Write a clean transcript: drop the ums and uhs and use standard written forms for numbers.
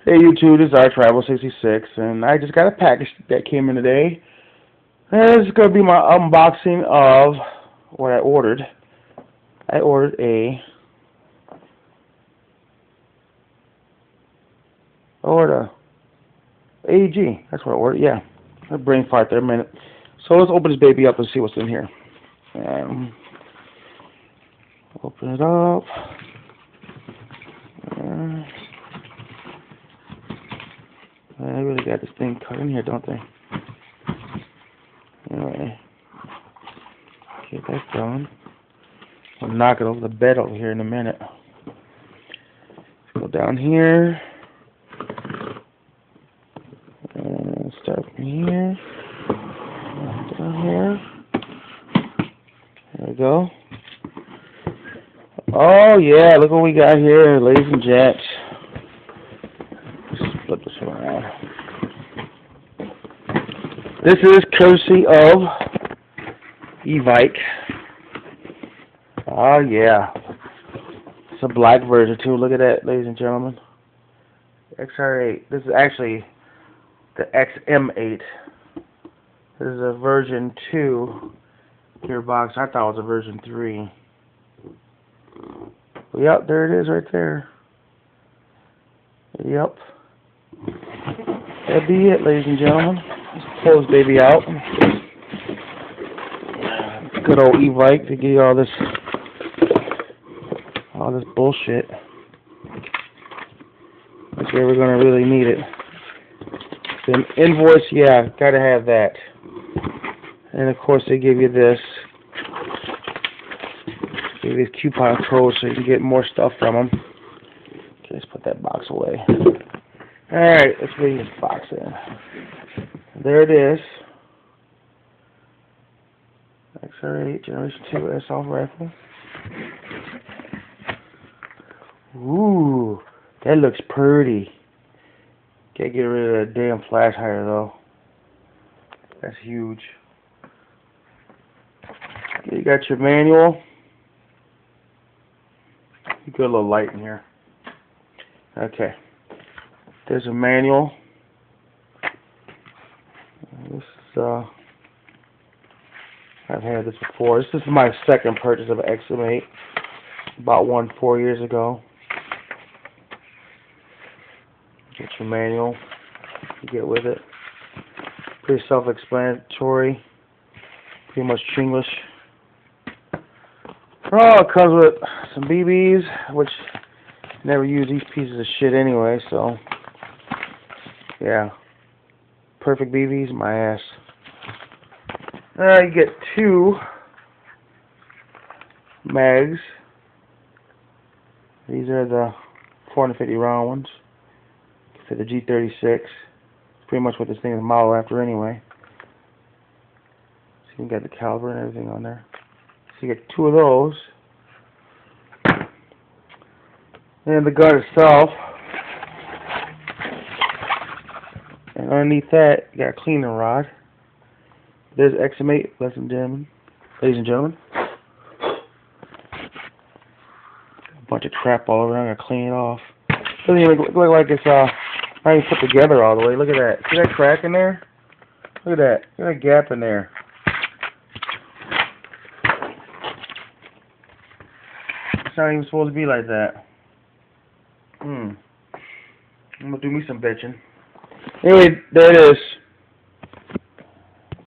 Hey YouTube, this is RTravel66, and I just got a package that came in today. And this is going to be my unboxing of what I ordered. I ordered a AEG. That's what I ordered, yeah. A brain fart there a minute. So let's open this baby up and see what's in here. And open it up. They really got this thing cut in here, don't they? Anyway, get that done. I'll knock it over the bed over here in a minute. Go down here. And start from here. Down here. There we go. Oh yeah, look what we got here, ladies and gents. Flip this around. This is courtesy of Evike. Oh yeah. It's a black version too. Look at that, ladies and gentlemen. XR8. This is actually the XM8. This is a version 2 gearbox. I thought it was a version 3. Yep, there it is right there. Yep. That'd be it, ladies and gentlemen. Let's pull this baby out. Good old Evike to give you all this bullshit. That's where we're gonna really need it. The invoice, yeah, gotta have that. And of course they give you this. Give you this coupon code so you can get more stuff from them. Okay, let's put that box away. Alright, let's bring this box in. There it is. XR8 Generation 2 Assault Rifle. Ooh, that looks pretty. Can't get rid of that damn flash hider though. That's huge. Okay, you got your manual. You got a little light in here. Okay. There's a manual. This is, I've had this before. This is my second purchase of an XM8. Bought one 4 years ago. Get your manual. You get with it. Pretty self-explanatory. Pretty much English. Oh, it comes with some BBs, which never use these pieces of shit anyway, so yeah. Perfect BBs, my ass. You get 2 mags. These are the 450 round ones for the G36. It's pretty much what this thing is modeled after anyway. So you got the caliber and everything on there. So you get 2 of those. And the gun itself. And underneath that, you got a cleaning rod. There's XM8, ladies and gentlemen. A bunch of crap all around. I gotta clean it off. Doesn't even look like it's not even put together all the way. Look at that. See that crack in there? Look at that. Look at that gap in there. It's not even supposed to be like that. I'm gonna do me some bitching. Anyway, there it is.